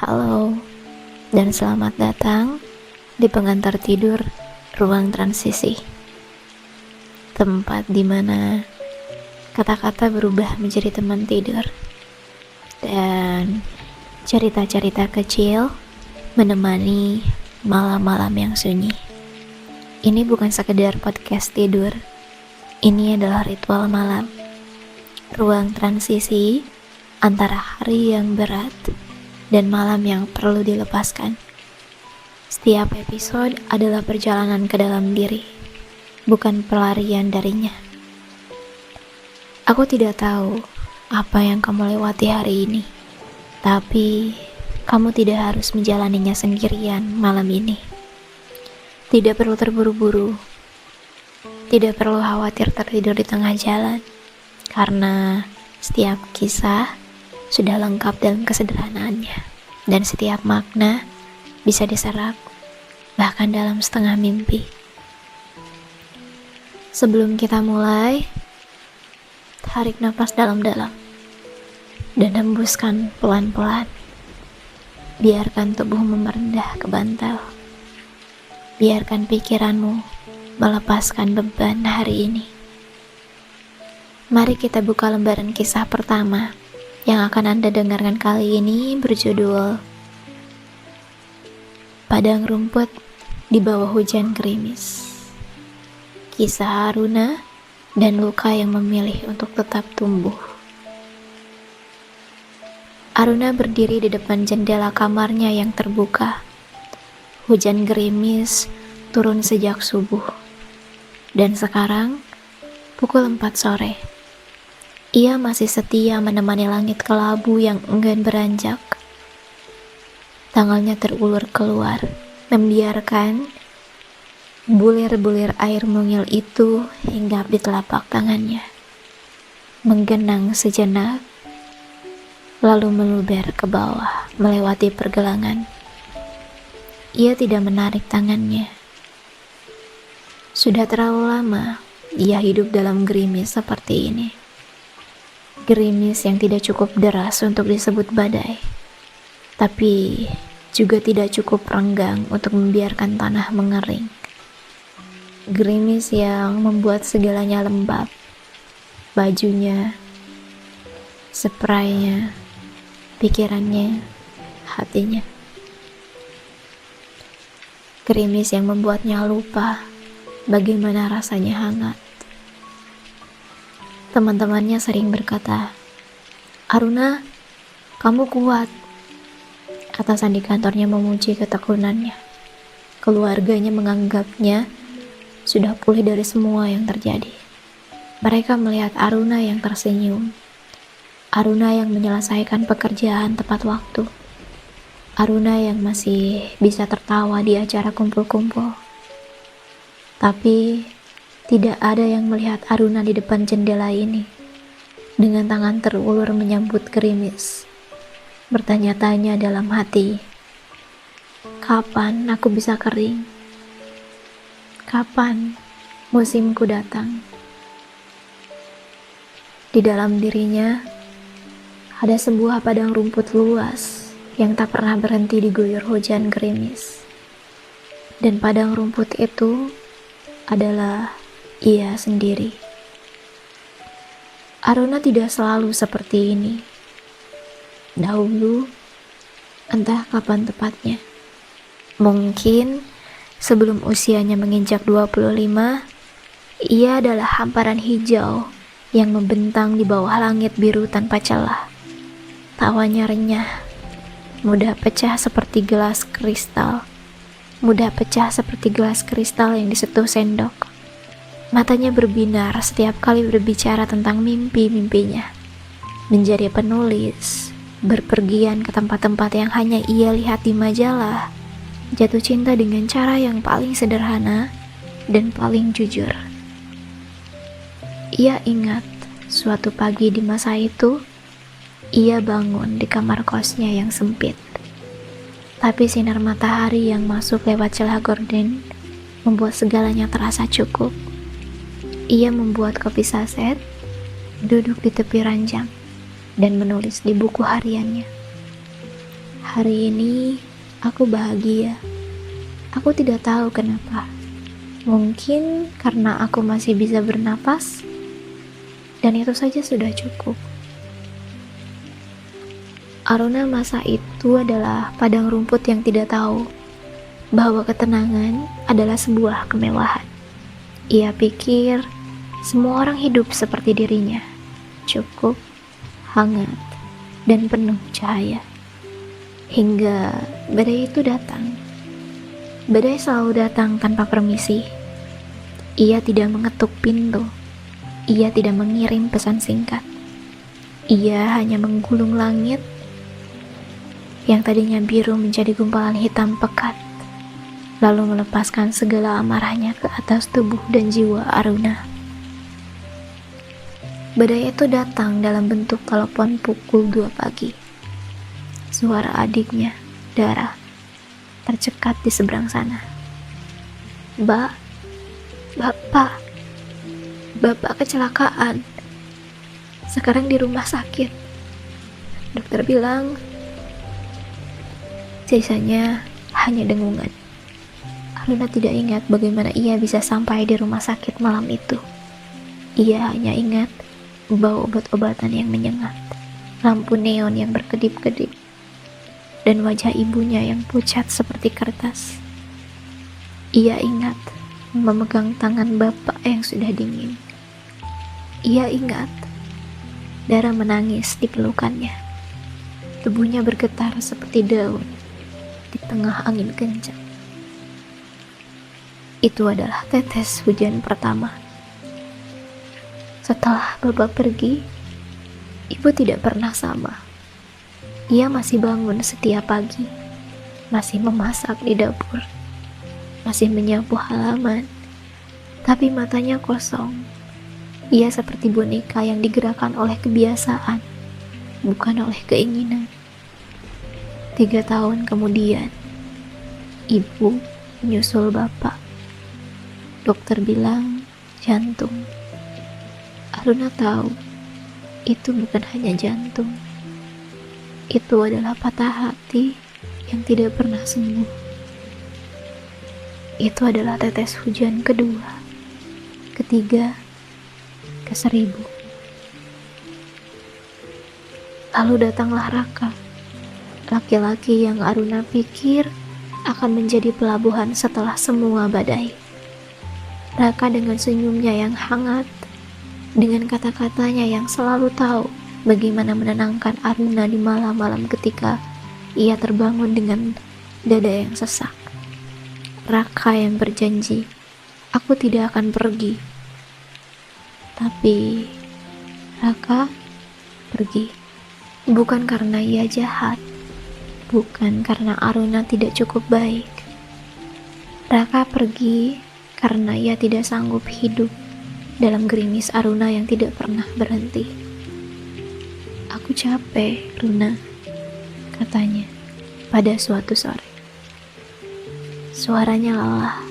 Halo, dan selamat datang di pengantar tidur ruang transisi. Tempat di mana kata-kata berubah menjadi teman tidur dan cerita-cerita kecil menemani malam-malam yang sunyi. Ini bukan sekedar podcast tidur, ini adalah ritual malam. Ruang transisi antara hari yang berat dan malam yang perlu dilepaskan. Setiap episode adalah perjalanan ke dalam diri, bukan pelarian darinya. Aku tidak tahu apa yang kamu lewati hari ini, tapi kamu tidak harus menjalaninya sendirian malam ini. Tidak perlu terburu-buru, tidak perlu khawatir tertidur di tengah jalan, karena setiap kisah sudah lengkap dalam kesederhanaannya, dan setiap makna bisa diserap bahkan dalam setengah mimpi. Sebelum kita mulai, tarik nafas dalam-dalam dan hembuskan pelan-pelan. Biarkan tubuhmu merendah ke bantal. Biarkan pikiranmu melepaskan beban hari ini. Mari kita buka lembaran kisah pertama yang akan Anda dengarkan kali ini, berjudul Padang Rumput di Bawah Hujan Gerimis. Kisah Aruna dan luka yang memilih untuk tetap tumbuh. Aruna berdiri di depan jendela kamarnya yang terbuka. Hujan gerimis turun sejak subuh. Dan sekarang pukul 4 sore. Ia masih setia menemani langit kelabu yang enggan beranjak. Tangannya terulur keluar, membiarkan bulir-bulir air mungil itu hinggap di telapak tangannya. Menggenang sejenak, lalu meluber ke bawah, melewati pergelangan. Ia tidak menarik tangannya. Sudah terlalu lama ia hidup dalam gerimis seperti ini. Gerimis yang tidak cukup deras untuk disebut badai, tapi juga tidak cukup renggang untuk membiarkan tanah mengering. Gerimis yang membuat segalanya lembab, bajunya, spraynya, pikirannya, hatinya. Gerimis yang membuatnya lupa bagaimana rasanya hangat. Teman-temannya sering berkata, "Aruna, kamu kuat." Atasan di kantornya memuji ketekunannya. Keluarganya menganggapnya sudah pulih dari semua yang terjadi. Mereka melihat Aruna yang tersenyum. Aruna yang menyelesaikan pekerjaan tepat waktu. Aruna yang masih bisa tertawa di acara kumpul-kumpul. Tapi tidak ada yang melihat Aruna di depan jendela ini, dengan tangan terulur menyambut gerimis, bertanya-tanya dalam hati, kapan aku bisa kering? Kapan musimku datang? Di dalam dirinya ada sebuah padang rumput luas yang tak pernah berhenti diguyur hujan gerimis. Dan padang rumput itu adalah ia sendiri. Aruna tidak selalu seperti ini. Dahulu, entah kapan tepatnya. Mungkin sebelum usianya menginjak 25, ia adalah hamparan hijau yang membentang di bawah langit biru tanpa celah. Tawanya renyah, mudah pecah seperti gelas kristal. Mudah pecah seperti gelas kristal yang disentuh sendok. Matanya berbinar setiap kali berbicara tentang mimpi-mimpinya. Menjadi penulis, berpergian ke tempat-tempat yang hanya ia lihat di majalah, jatuh cinta dengan cara yang paling sederhana dan paling jujur. Ia ingat suatu pagi di masa itu, ia bangun di kamar kosnya yang sempit. Tapi sinar matahari yang masuk lewat celah gorden membuat segalanya terasa cukup. Ia membuat kopi saset, duduk di tepi ranjang, dan menulis di buku hariannya. Hari ini aku bahagia. Aku tidak tahu kenapa. Mungkin karena aku masih bisa bernapas, dan itu saja sudah cukup. Aruna masa itu adalah padang rumput yang tidak tahu bahwa ketenangan adalah sebuah kemewahan. Ia pikir semua orang hidup seperti dirinya, cukup, hangat, dan penuh cahaya. Hingga badai itu datang. Badai selalu datang tanpa permisi. Ia tidak mengetuk pintu. Ia tidak mengirim pesan singkat. Ia hanya menggulung langit yang tadinya biru menjadi gumpalan hitam pekat, lalu melepaskan segala amarahnya ke atas tubuh dan jiwa Aruna. Badai itu datang dalam bentuk telepon pukul 2 pagi. Suara adiknya, Dara, tercekat di seberang sana. Bapak kecelakaan. Sekarang di rumah sakit. Dokter bilang, sisanya hanya dengungan. Aruna tidak ingat bagaimana ia bisa sampai di rumah sakit malam itu. Ia hanya ingat bau obat-obatan yang menyengat, lampu neon yang berkedip-kedip, dan wajah ibunya yang pucat seperti kertas. Ia ingat memegang tangan bapak yang sudah dingin. Ia ingat Dara menangis di pelukannya. Tubuhnya bergetar seperti daun di tengah angin kencang. Itu adalah tetes hujan pertama. Setelah bapak pergi, ibu tidak pernah sama. Ia masih bangun setiap pagi, masih memasak di dapur, masih menyapu halaman, tapi matanya kosong. Ia seperti boneka yang digerakkan oleh kebiasaan, bukan oleh keinginan. 3 tahun kemudian, ibu menyusul bapak. Dokter bilang jantung. Aruna tahu itu bukan hanya jantung. Itu adalah patah hati yang tidak pernah sembuh. Itu adalah tetes hujan kedua, ketiga, ke-1000. Lalu datanglah Raka, laki-laki yang Aruna pikir akan menjadi pelabuhan setelah semua badai. Raka dengan senyumnya yang hangat, dengan kata-katanya yang selalu tahu bagaimana menenangkan Aruna di malam-malam ketika ia terbangun dengan dada yang sesak. Raka yang berjanji, aku tidak akan pergi. Tapi Raka pergi. Bukan karena ia jahat, bukan karena Aruna tidak cukup baik. Raka pergi karena ia tidak sanggup hidup dalam gerimis Aruna yang tidak pernah berhenti. Aku capek, Runa, katanya pada suatu sore. Suaranya lelah.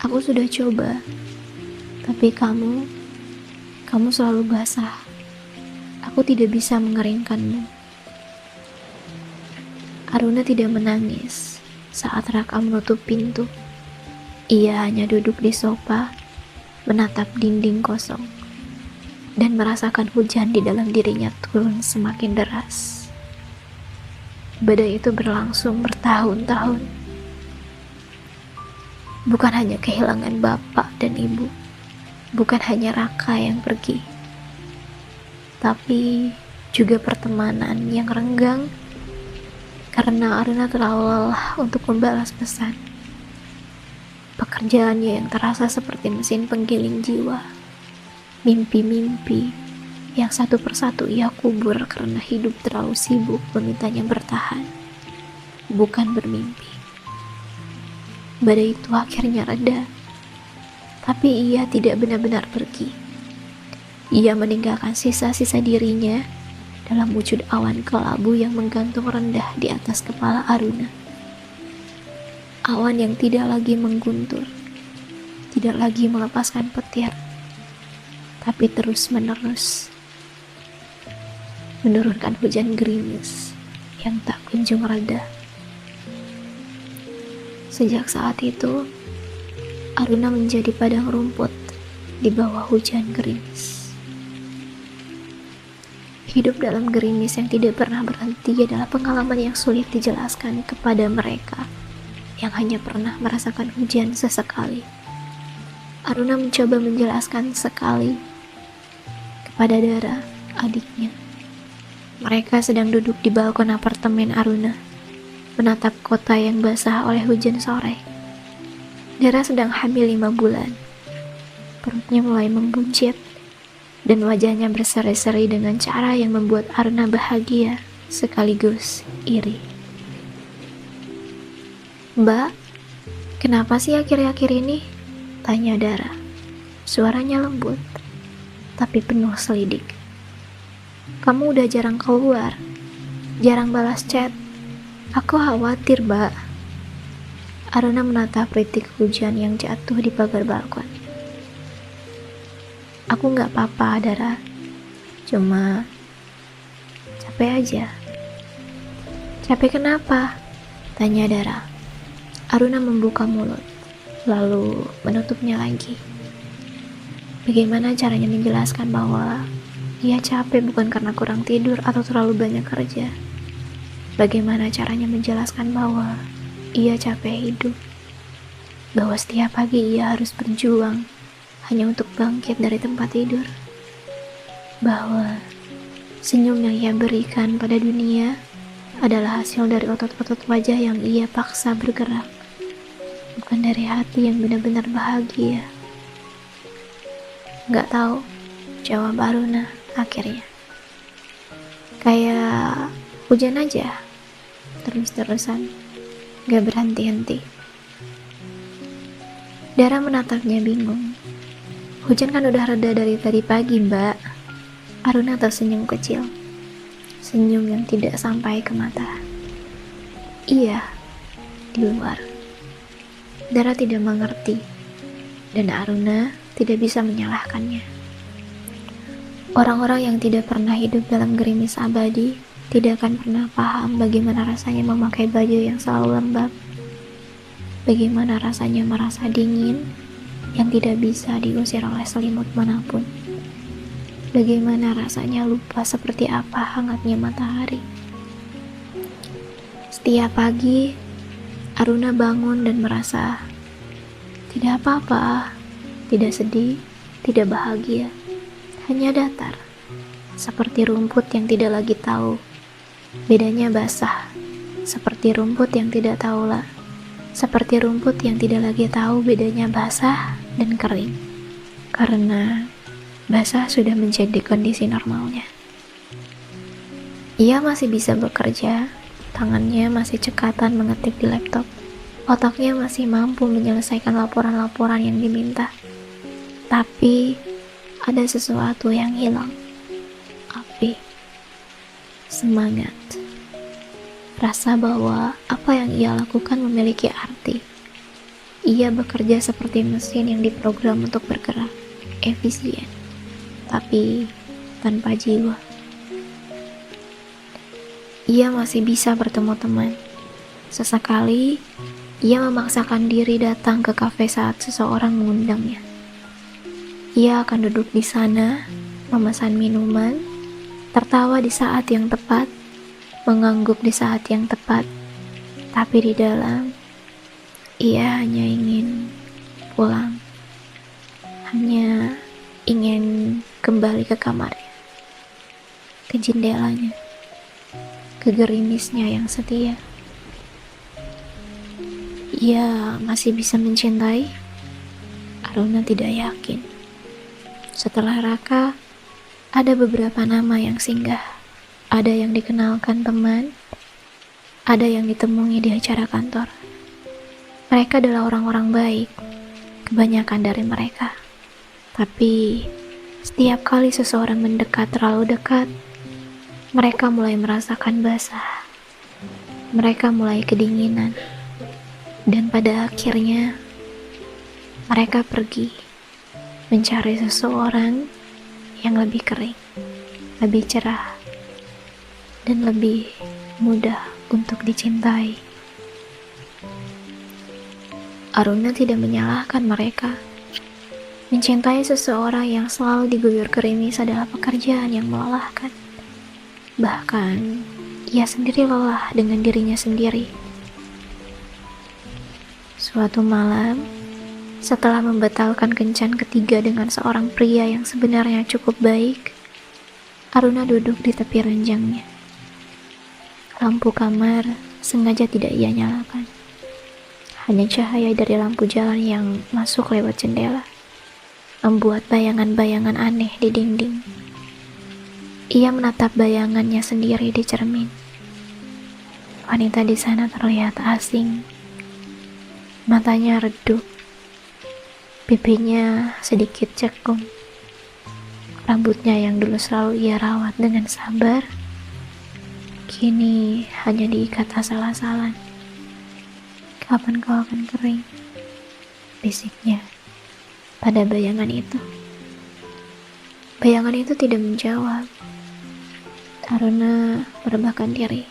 Aku sudah coba, tapi kamu selalu basah. Aku tidak bisa mengeringkanmu. Aruna tidak menangis saat Raka menutup pintu. Ia hanya duduk di sofa, menatap dinding kosong, dan merasakan hujan di dalam dirinya turun semakin deras. Badai itu berlangsung bertahun-tahun. Bukan hanya kehilangan bapak dan ibu, bukan hanya Raka yang pergi, tapi juga pertemanan yang renggang karena Aruna terlalu lelah untuk membalas pesan. Pekerjaannya yang terasa seperti mesin penggiling jiwa. Mimpi-mimpi yang satu persatu ia kubur karena hidup terlalu sibuk memintanya bertahan, bukan bermimpi. Badai itu akhirnya reda, tapi ia tidak benar-benar pergi. Ia meninggalkan sisa-sisa dirinya dalam wujud awan kelabu yang menggantung rendah di atas kepala Aruna. Awan yang tidak lagi mengguntur, tidak lagi melepaskan petir, tapi terus-menerus menurunkan hujan gerimis yang tak kunjung reda. Sejak saat itu, Aruna menjadi padang rumput di bawah hujan gerimis. Hidup dalam gerimis yang tidak pernah berhenti adalah pengalaman yang sulit dijelaskan kepada mereka yang hanya pernah merasakan hujan sesekali. Aruna mencoba menjelaskan sekali kepada Dara, adiknya. Mereka sedang duduk di balkon apartemen Aruna, menatap kota yang basah oleh hujan sore. Dara sedang hamil 5 bulan. Perutnya mulai membuncit, dan wajahnya berseri-seri dengan cara yang membuat Aruna bahagia sekaligus iri. "Mbak, kenapa sih akhir-akhir ini?" tanya Dara. Suaranya lembut, tapi penuh selidik. "Kamu udah jarang keluar, jarang balas chat. Aku khawatir, Mbak." Aruna menatap rintik hujan yang jatuh di pagar balkon. "Aku gak apa-apa, Dara. Cuma capek aja." "Capek kenapa?" tanya Dara. Aruna membuka mulut, lalu menutupnya lagi. Bagaimana caranya menjelaskan bahwa ia capek bukan karena kurang tidur atau terlalu banyak kerja? Bagaimana caranya menjelaskan bahwa ia capek hidup? Bahwa setiap pagi ia harus berjuang hanya untuk bangkit dari tempat tidur? Bahwa senyum yang ia berikan pada dunia adalah hasil dari otot-otot wajah yang ia paksa bergerak, bukan dari hati yang benar-benar bahagia? Gak tahu, jawab Aruna akhirnya. Kayak hujan aja, terus-terusan, gak berhenti-henti. Dara menatapnya bingung. "Hujan kan udah reda dari tadi pagi, Mbak." Aruna tersenyum kecil, senyum yang tidak sampai ke mata. "Iya, di luar." Dara tidak mengerti, dan Aruna tidak bisa menyalahkannya. Orang-orang yang tidak pernah hidup dalam gerimis abadi tidak akan pernah paham bagaimana rasanya memakai baju yang selalu lembab, bagaimana rasanya merasa dingin yang tidak bisa diusir oleh selimut manapun, bagaimana rasanya lupa seperti apa hangatnya matahari. Setiap pagi, Aruna bangun dan merasa tidak apa-apa, tidak sedih, tidak bahagia, hanya datar, seperti rumput yang tidak lagi tahu bedanya basah, seperti rumput yang tidak tahu seperti rumput yang tidak lagi tahu bedanya basah dan kering, karena basah sudah menjadi kondisi normalnya. Ia masih bisa bekerja, tangannya masih cekatan mengetik di laptop, otaknya masih mampu menyelesaikan laporan-laporan yang diminta. Tapi ada sesuatu yang hilang. Api, semangat, rasa bahwa apa yang ia lakukan memiliki arti. Ia bekerja seperti mesin yang diprogram untuk bergerak, efisien, tapi tanpa jiwa. Ia masih bisa bertemu teman. Sesekali, ia memaksakan diri datang ke kafe saat seseorang mengundangnya. Ia akan duduk di sana, memesan minuman, tertawa di saat yang tepat, mengangguk di saat yang tepat, tapi di dalam, ia hanya ingin pulang, hanya ingin kembali ke kamarnya, ke jendelanya, ke gerimisnya yang setia. Ia masih bisa mencintai? Aruna tidak yakin. Setelah Raka, ada beberapa nama yang singgah. Ada yang dikenalkan teman, ada yang ditemui di acara kantor. Mereka adalah orang-orang baik, kebanyakan dari mereka. Tapi, setiap kali seseorang mendekat terlalu dekat, mereka mulai merasakan basah. Mereka mulai kedinginan. Dan pada akhirnya, mereka pergi mencari seseorang yang lebih kering, lebih cerah, dan lebih mudah untuk dicintai. Aruna tidak menyalahkan mereka. Mencintai seseorang yang selalu diguyur gerimis adalah pekerjaan yang melelahkan. Bahkan, ia sendiri lelah dengan dirinya sendiri. Suatu malam, setelah membatalkan kencan ketiga dengan seorang pria yang sebenarnya cukup baik, Aruna duduk di tepi ranjangnya. Lampu kamar sengaja tidak ia nyalakan. Hanya cahaya dari lampu jalan yang masuk lewat jendela membuat bayangan-bayangan aneh di dinding. Ia menatap bayangannya sendiri di cermin. Wanita di sana terlihat asing. Matanya redup, pipinya sedikit cekung. Rambutnya yang dulu selalu ia rawat dengan sabar, kini hanya diikat asal-asalan. "Kapan kau akan kering?" bisiknya pada bayangan itu. Bayangan itu tidak menjawab. Aruna merebahkan diri,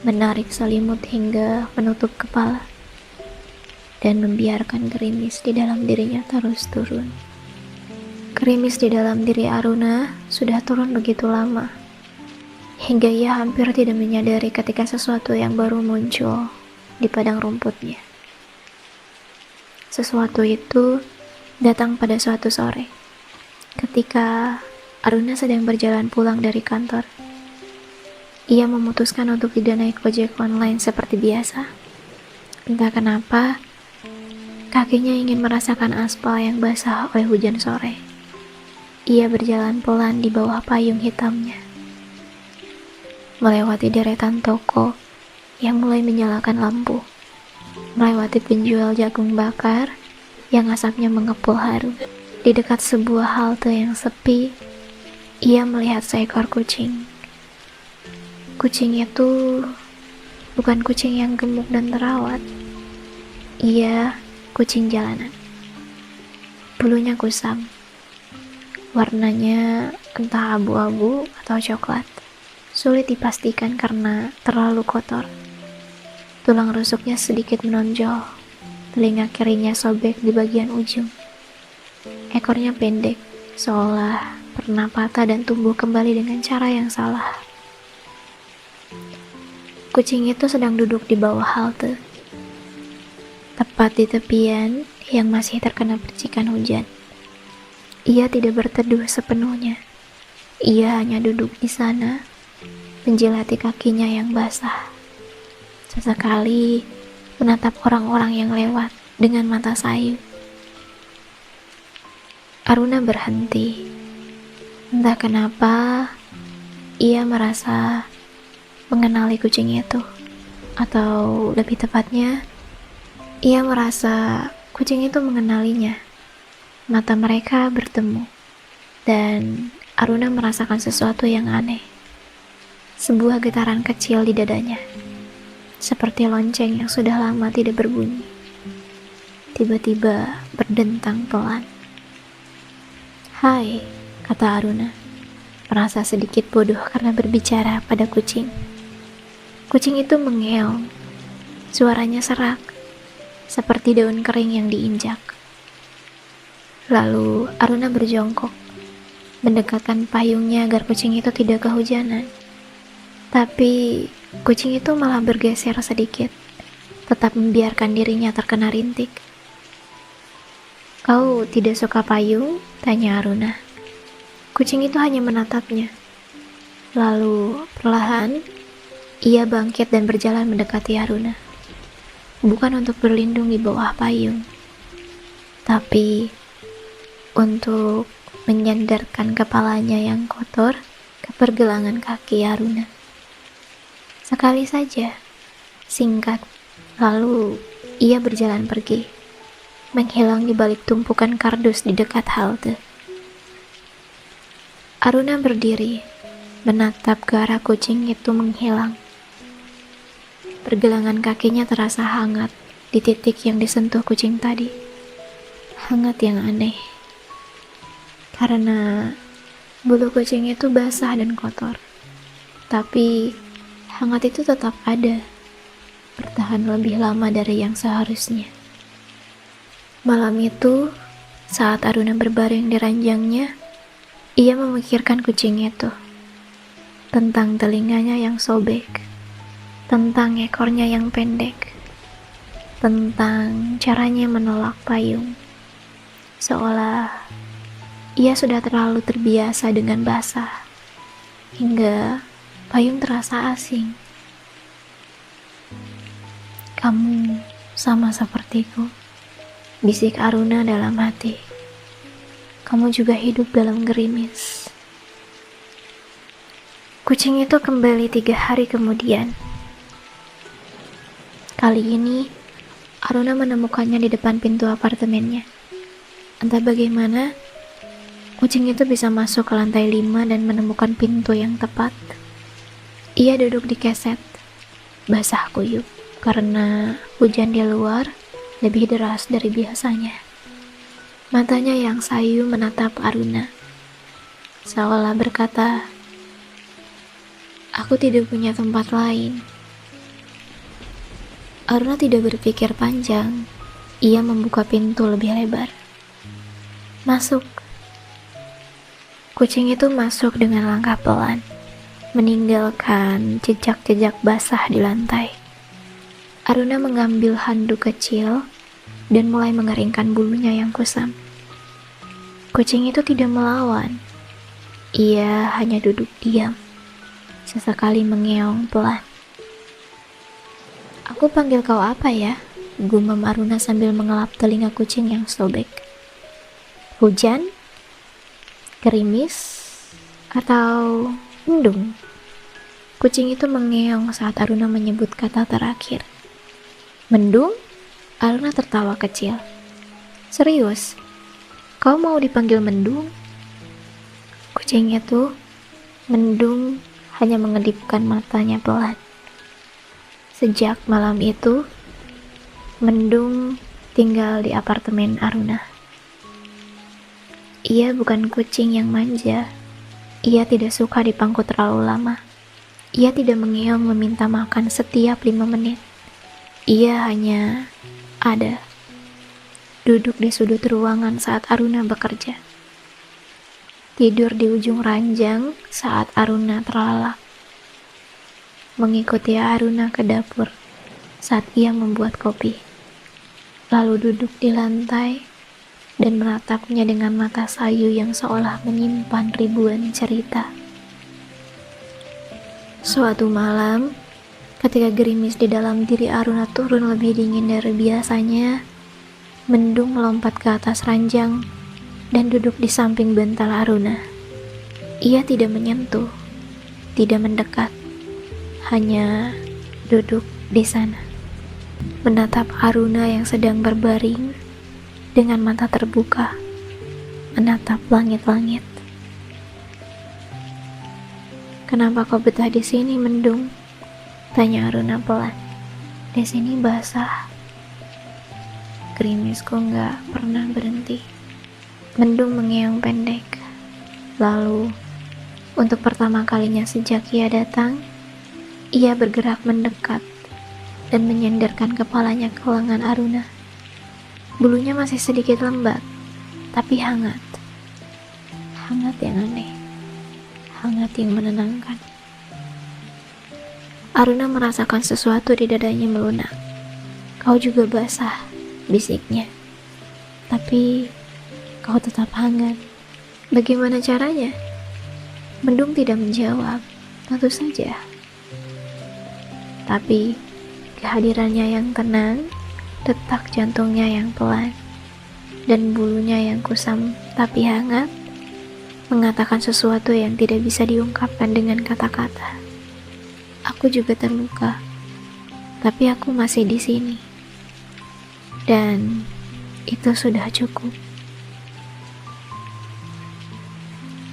menarik selimut hingga menutup kepala, dan membiarkan gerimis di dalam dirinya terus turun. Gerimis di dalam diri Aruna sudah turun begitu lama, hingga ia hampir tidak menyadari ketika sesuatu yang baru muncul di padang rumputnya. Sesuatu itu datang pada suatu sore, ketika Aruna sedang berjalan pulang dari kantor. Ia memutuskan untuk tidak naik ojek online seperti biasa. Entah kenapa, kakinya ingin merasakan aspal yang basah oleh hujan sore. Ia berjalan pelan di bawah payung hitamnya, melewati deretan toko yang mulai menyalakan lampu, melewati penjual jagung bakar yang asapnya mengepul harum. Di dekat sebuah halte yang sepi, ia melihat seekor kucing. Kucing itu bukan kucing yang gemuk dan terawat. Ia kucing jalanan. Bulunya kusam. Warnanya entah abu-abu atau coklat. Sulit dipastikan karena terlalu kotor. Tulang rusuknya sedikit menonjol. Telinga kirinya sobek di bagian ujung. Ekornya pendek, seolah pernah patah dan tumbuh kembali dengan cara yang salah. Kucing itu sedang duduk di bawah halte, tepat di tepian yang masih terkena percikan hujan. Ia tidak berteduh sepenuhnya. Ia hanya duduk di sana, menjilati kakinya yang basah. Sesekali menatap orang-orang yang lewat dengan mata sayu. Aruna berhenti. Entah kenapa, ia merasa mengenali kucing itu. Atau lebih tepatnya, ia merasa kucing itu mengenalinya. Mata mereka bertemu, dan Aruna merasakan sesuatu yang aneh. Sebuah getaran kecil di dadanya, seperti lonceng yang sudah lama tidak berbunyi, tiba-tiba berdentang pelan. "Hai," kata Aruna, merasa sedikit bodoh karena berbicara pada kucing. Kucing itu mengeong, suaranya serak, seperti daun kering yang diinjak. Lalu Aruna berjongkok, mendekatkan payungnya agar kucing itu tidak kehujanan. Tapi kucing itu malah bergeser sedikit, tetap membiarkan dirinya terkena rintik. "Kau tidak suka payung?" tanya Aruna. Kucing itu hanya menatapnya. Lalu perlahan, ia bangkit dan berjalan mendekati Aruna. Bukan untuk berlindung di bawah payung, tapi untuk menyandarkan kepalanya yang kotor ke pergelangan kaki Aruna. Sekali saja, singkat, lalu ia berjalan pergi, menghilang di balik tumpukan kardus di dekat halte. Aruna berdiri, menatap ke arah kucing itu menghilang. Pergelangan kakinya terasa hangat di titik yang disentuh kucing tadi. Hangat yang aneh, karena bulu kucing itu basah dan kotor, tapi hangat itu tetap ada, bertahan lebih lama dari yang seharusnya. Malam itu, saat Aruna berbaring di ranjangnya, ia memikirkan kucing itu, tentang telinganya yang sobek, tentang ekornya yang pendek, tentang caranya menolak payung. Seolah ia sudah terlalu terbiasa dengan basah, hingga payung terasa asing. "Kamu sama sepertiku," bisik Aruna dalam hati. "Kamu juga hidup dalam gerimis." Kucing itu kembali 3 hari kemudian. Kali ini, Aruna menemukannya di depan pintu apartemennya. Entah bagaimana, kucing itu bisa masuk ke lantai 5 dan menemukan pintu yang tepat. Ia duduk di keset, basah kuyup karena hujan di luar lebih deras dari biasanya. Matanya yang sayu menatap Aruna, seolah berkata, "Aku tidak punya tempat lain." Aruna tidak berpikir panjang. Ia membuka pintu lebih lebar. "Masuk." Kucing itu masuk dengan langkah pelan, meninggalkan jejak-jejak basah di lantai. Aruna mengambil handuk kecil dan mulai mengeringkan bulunya yang kusam. Kucing itu tidak melawan. Ia hanya duduk diam, sesekali mengeong pelan. "Aku panggil kau apa ya?" gumam Aruna sambil mengelap telinga kucing yang sobek. "Hujan? Gerimis? Atau mendung?" Kucing itu mengeong saat Aruna menyebut kata terakhir. "Mendung?" Aruna tertawa kecil. "Serius? Kau mau dipanggil mendung?" Kucing itu, mendung, hanya mengedipkan matanya pelan. Sejak malam itu, mendung tinggal di apartemen Aruna. Ia bukan kucing yang manja. Ia tidak suka dipangku terlalu lama. Ia tidak mengeong meminta makan setiap 5 menit. Ia hanya ada, duduk di sudut ruangan saat Aruna bekerja, tidur di ujung ranjang saat Aruna terlelap, mengikuti Aruna ke dapur saat ia membuat kopi, lalu duduk di lantai dan menatapnya dengan mata sayu yang seolah menyimpan ribuan cerita. Suatu malam, ketika gerimis di dalam diri Aruna turun lebih dingin dari biasanya, mendung melompat ke atas ranjang dan duduk di samping bantal Aruna. Ia tidak menyentuh, tidak mendekat, hanya duduk di sana, menatap Aruna yang sedang berbaring dengan mata terbuka, menatap langit-langit. "Kenapa kau betah di sini, mendung?" tanya Aruna pelan. "Di sini basah." Gerimisku nggak pernah berhenti. Mendung mengeong pendek. Lalu, untuk pertama kalinya sejak ia datang, ia bergerak mendekat dan menyandarkan kepalanya ke lengan Aruna. Bulunya masih sedikit lembab, tapi hangat. Hangat yang aneh. Hangat yang menenangkan. Aruna merasakan sesuatu di dadanya melunak. "Kau juga basah," bisiknya. "Tapi kau tetap hangat. Bagaimana caranya?" Mendung tidak menjawab. Tentu saja. Tapi kehadirannya yang tenang, detak jantungnya yang pelan, dan bulunya yang kusam tapi hangat, mengatakan sesuatu yang tidak bisa diungkapkan dengan kata-kata. "Aku juga terluka, tapi aku masih di sini." Dan itu sudah cukup.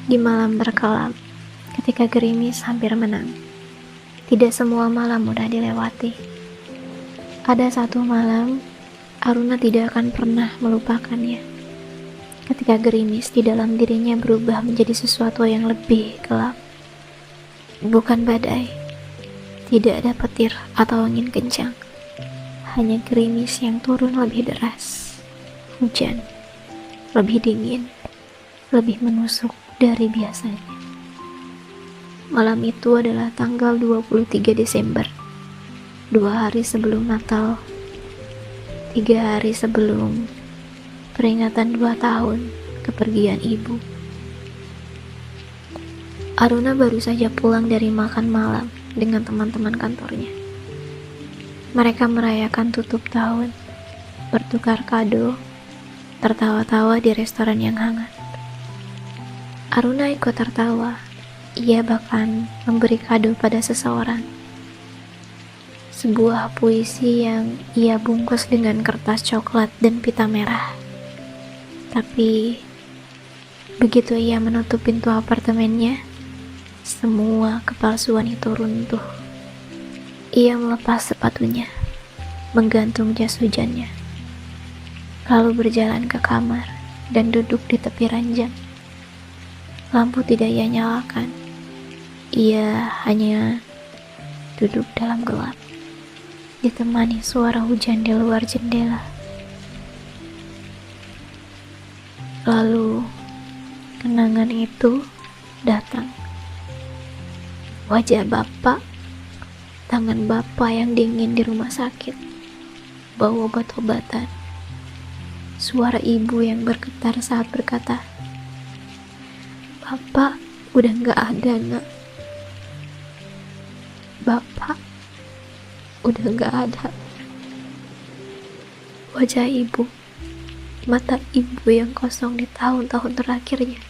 Di malam terkelam, ketika gerimis hampir menang, tidak semua malam mudah dilewati. Ada satu malam, Aruna tidak akan pernah melupakannya. Ketika gerimis di dalam dirinya berubah menjadi sesuatu yang lebih gelap. Bukan badai, Tidak ada petir atau angin kencang, hanya gerimis yang turun lebih deras. Hujan lebih dingin, lebih menusuk dari biasanya. Malam itu adalah tanggal 23 Desember, 2 hari sebelum Natal, 3 hari sebelum peringatan 2 tahun kepergian ibu. Aruna baru saja pulang dari makan malam dengan teman-teman kantornya. Mereka merayakan tutup tahun, bertukar kado, tertawa-tawa di restoran yang hangat. Aruna ikut tertawa. Ia bahkan memberi kado pada seseorang. Sebuah puisi yang ia bungkus dengan kertas coklat dan pita merah. Tapi begitu ia menutup pintu apartemennya, semua kepalsuan itu runtuh. Ia melepas sepatunya, menggantung jas hujannya, lalu berjalan ke kamar dan duduk di tepi ranjang. Lampu tidak ia nyalakan. Ia hanya duduk dalam gelap, ditemani suara hujan di luar jendela. Lalu kenangan itu datang. Wajah bapak, tangan bapak yang dingin di rumah sakit, bau obat-obatan, suara ibu yang bergetar saat berkata, "Bapak udah gak ada, Nak. Bapak udah gak ada." Wajah ibu, mata ibu yang kosong di tahun-tahun terakhirnya.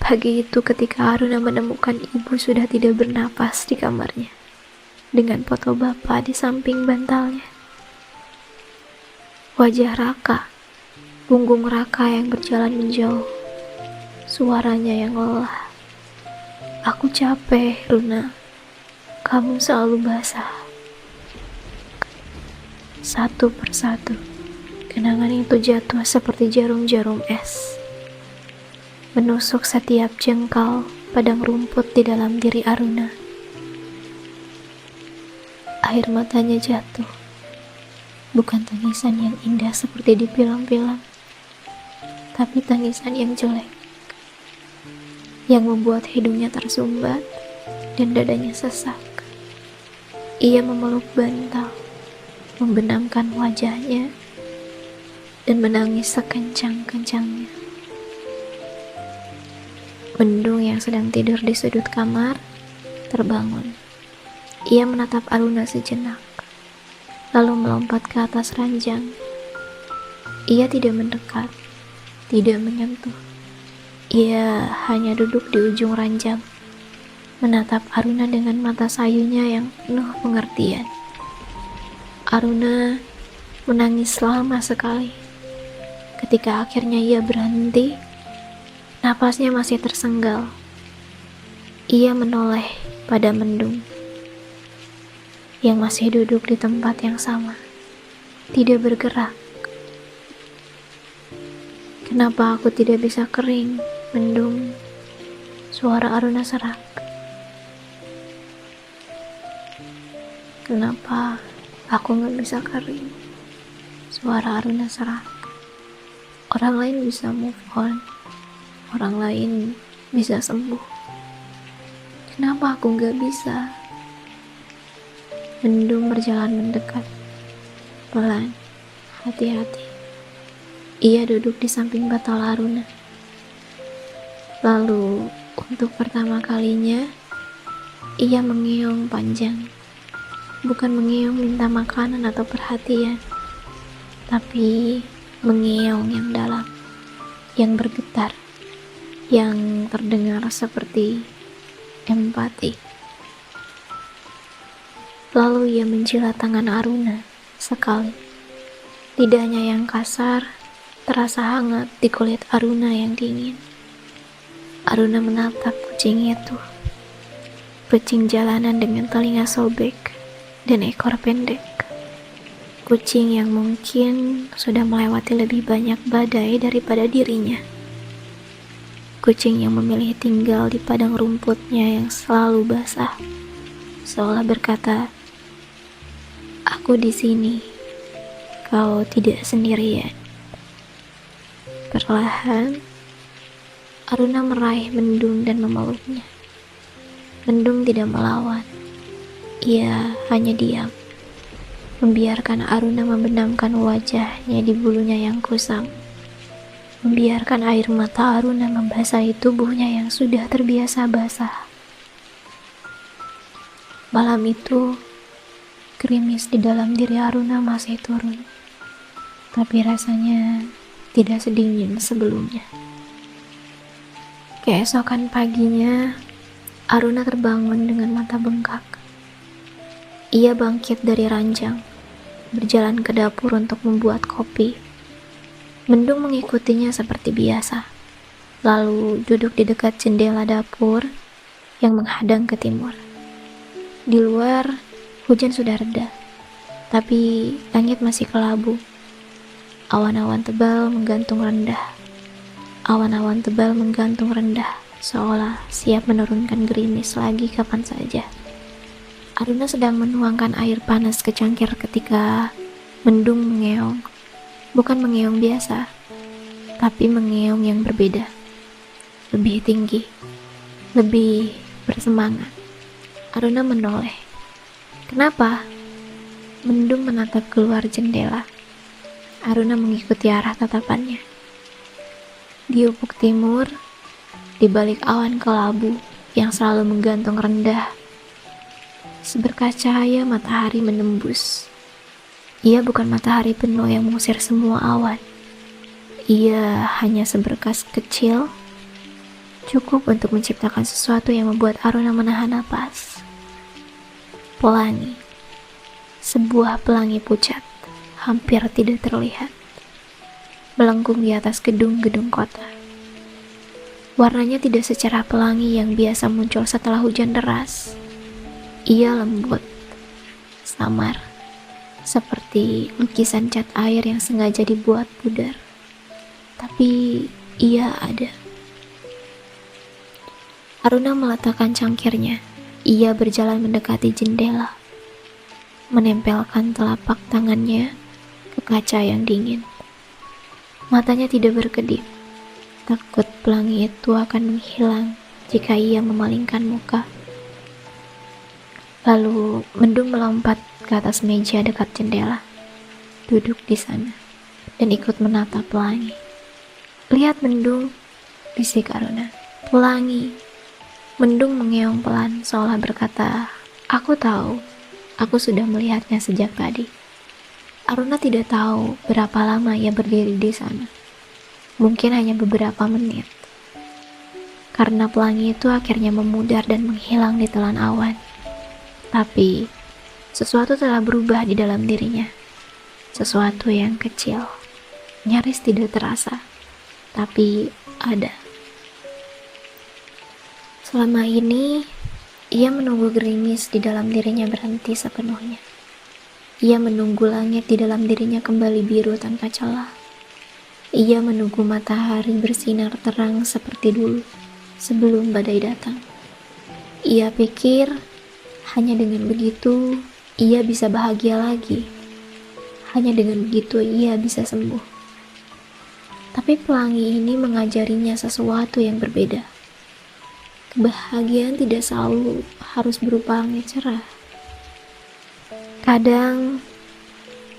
Pagi itu ketika Aruna menemukan ibu sudah tidak bernapas di kamarnya, dengan foto bapak di samping bantalnya. Wajah Raka, punggung Raka yang berjalan menjauh, suaranya yang lelah. "Aku capek, Runa. Kamu selalu basah." Satu persatu, kenangan itu jatuh seperti jarum-jarum es, menusuk setiap jengkal padang rumput di dalam diri Aruna. Air matanya jatuh, bukan tangisan yang indah seperti di film-film, tapi tangisan yang jelek, yang membuat hidungnya tersumbat dan dadanya sesak. Ia memeluk bantal, membenamkan wajahnya, dan menangis sekencang-kencangnya. Mendung yang sedang tidur di sudut kamar terbangun. Ia menatap Aruna sejenak, lalu melompat ke atas ranjang. Ia tidak mendekat, tidak menyentuh. Ia hanya duduk di ujung ranjang, menatap Aruna dengan mata sayunya yang penuh pengertian. Aruna menangis lama sekali. Ketika akhirnya ia berhenti, napasnya masih tersenggal. Ia menoleh pada mendung yang masih duduk di tempat yang sama, tidak bergerak. "Kenapa aku tidak bisa kering, mendung?" Suara Aruna serak. "Kenapa aku gak bisa kering?" Suara Aruna serak. Orang lain bisa move on, orang lain bisa sembuh. Kenapa aku gak bisa? Mendung berjalan mendekat, pelan, hati-hati. Ia duduk di samping bantal Aruna. Lalu, untuk pertama kalinya, ia mengiung panjang. Bukan mengiung minta makanan atau perhatian, tapi mengiung yang dalam, yang bergetar, yang terdengar seperti empati. Lalu ia menjilat tangan Aruna sekali. Lidahnya yang kasar terasa hangat di kulit Aruna yang dingin. Aruna menatap kucing itu. Kucing jalanan dengan telinga sobek dan ekor pendek. Kucing yang mungkin sudah melewati lebih banyak badai daripada dirinya. Kucing yang memilih tinggal di padang rumputnya yang selalu basah. seolah berkata, "Aku di sini, kau tidak sendirian." Perlahan, Aruna meraih Mendung dan memeluknya. Mendung tidak melawan, ia hanya diam, membiarkan Aruna membenamkan wajahnya di bulunya yang kusam, membiarkan air mata Aruna membasahi tubuhnya yang sudah terbiasa basah. Malam itu, gerimis di dalam diri Aruna masih turun, tapi rasanya tidak sedingin sebelumnya. Keesokan paginya, Aruna terbangun dengan mata bengkak. Ia bangkit dari ranjang, berjalan ke dapur untuk membuat kopi. Mendung mengikutinya seperti biasa, lalu duduk di dekat jendela dapur yang menghadang ke timur. Di luar, hujan sudah reda, tapi langit masih kelabu. Awan-awan tebal menggantung rendah. Awan-awan tebal menggantung rendah, seolah siap menurunkan gerimis lagi kapan saja. Aruna sedang menuangkan air panas ke cangkir ketika Mendung mengeong. Bukan mengeong biasa, tapi mengeong yang berbeda. Lebih tinggi, lebih bersemangat. Aruna menoleh. "Kenapa?" Mendung menatap keluar jendela. Aruna mengikuti arah tatapannya. Di ufuk timur, di balik awan kelabu yang selalu menggantung rendah, seberkas cahaya matahari menembus. Ia bukan matahari penuh yang mengusir semua awan. Ia hanya seberkas kecil, cukup untuk menciptakan sesuatu yang membuat Aruna menahan napas. Pelangi, sebuah pelangi pucat, hampir tidak terlihat, melengkung di atas gedung-gedung kota. Warnanya tidak secerah pelangi yang biasa muncul setelah hujan deras. Ia lembut, samar, seperti lukisan cat air yang sengaja dibuat pudar. Tapi ia ada. Aruna meletakkan cangkirnya. Ia berjalan mendekati jendela, menempelkan telapak tangannya ke kaca yang dingin. Matanya tidak berkedip, takut pelangi itu akan menghilang jika ia memalingkan muka. Lalu Mendung melompat ke atas meja dekat jendela, duduk di sana, dan ikut menatap pelangi. "Lihat Mendung," bisik Aruna. "Pelangi." Mendung mengeong pelan, seolah berkata, "Aku tahu, aku sudah melihatnya sejak tadi." Aruna tidak tahu berapa lama ia berdiri di sana. Mungkin hanya beberapa menit. Karena pelangi itu akhirnya memudar dan menghilang di telan awan. Tapi, sesuatu telah berubah di dalam dirinya. Sesuatu yang kecil, nyaris tidak terasa, tapi ada. Selama ini, ia menunggu gerimis di dalam dirinya berhenti sepenuhnya. Ia menunggu langit di dalam dirinya kembali biru tanpa celah. Ia menunggu matahari bersinar terang seperti dulu, sebelum badai datang. Ia pikir, hanya dengan begitu, ia bisa bahagia lagi. Hanya dengan begitu, ia bisa sembuh. Tapi pelangi ini mengajarinya sesuatu yang berbeda. Kebahagiaan tidak selalu harus berupa langit cerah. Kadang,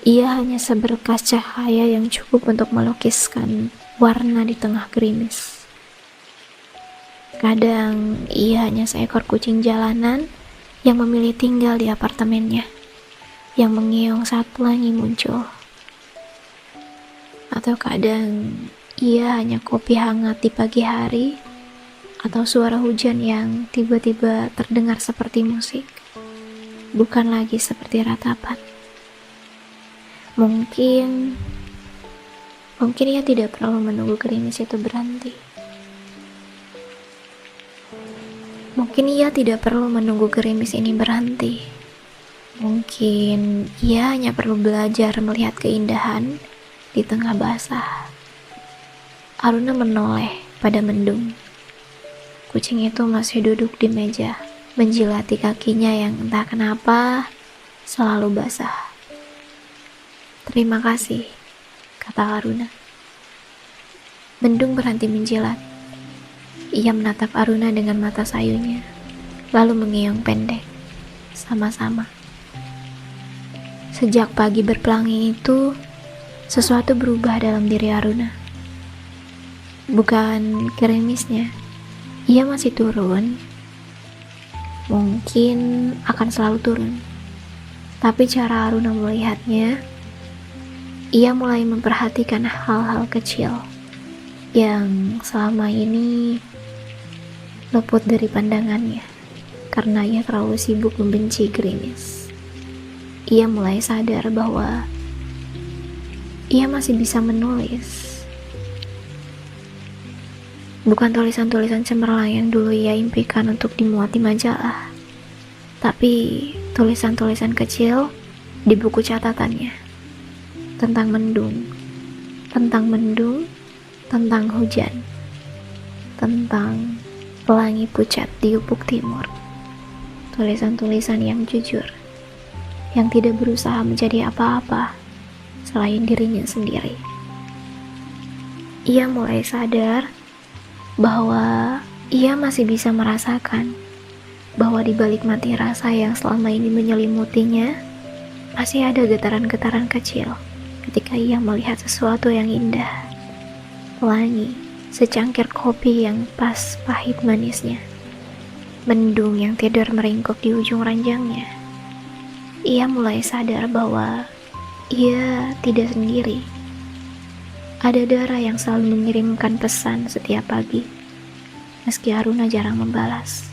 ia hanya seberkas cahaya yang cukup untuk melukiskan warna di tengah gerimis. Kadang, ia hanya seekor kucing jalanan yang memilih tinggal di apartemennya, yang mengeong saat pelangi muncul. Atau kadang, ia hanya kopi hangat di pagi hari, atau suara hujan yang tiba-tiba terdengar seperti musik, bukan lagi seperti ratapan. Mungkin ia tidak perlu menunggu gerimis itu berhenti. Mungkin ia tidak perlu menunggu gerimis ini berhenti. Mungkin ia hanya perlu belajar melihat keindahan di tengah basah. Aruna menoleh pada Mendung. Kucing itu masih duduk di meja, menjilati kakinya yang entah kenapa selalu basah. "Terima kasih," kata Aruna. Mendung berhenti menjilat. Ia menatap Aruna dengan mata sayunya, lalu mengiang pendek. Sama-sama. Sejak pagi berpelangi itu, sesuatu berubah dalam diri Aruna. Bukan gerimisnya, ia masih turun. Mungkin akan selalu turun. Tapi cara Aruna melihatnya, ia mulai memperhatikan hal-hal kecil yang selama ini luput dari pandangannya karena ia terlalu sibuk membenci gerimis. Ia mulai sadar bahwa ia masih bisa menulis. Bukan tulisan-tulisan cemerlang yang dulu ia impikan untuk dimuat di majalah, tapi tulisan-tulisan kecil di buku catatannya tentang mendung, tentang hujan, tentang pelangi pucat di ufuk timur. Tulisan-tulisan yang jujur, yang tidak berusaha menjadi apa-apa selain dirinya sendiri. Ia mulai sadar bahwa ia masih bisa merasakan bahwa di balik mati rasa yang selama ini menyelimutinya, masih ada getaran-getaran kecil ketika ia melihat sesuatu yang indah, pelangi, secangkir kopi yang pas pahit manisnya, mendung yang tidur meringkuk di ujung ranjangnya. Ia mulai sadar bahwa ia tidak sendiri. Ada darah yang selalu mengirimkan pesan setiap pagi, meski Aruna jarang membalas.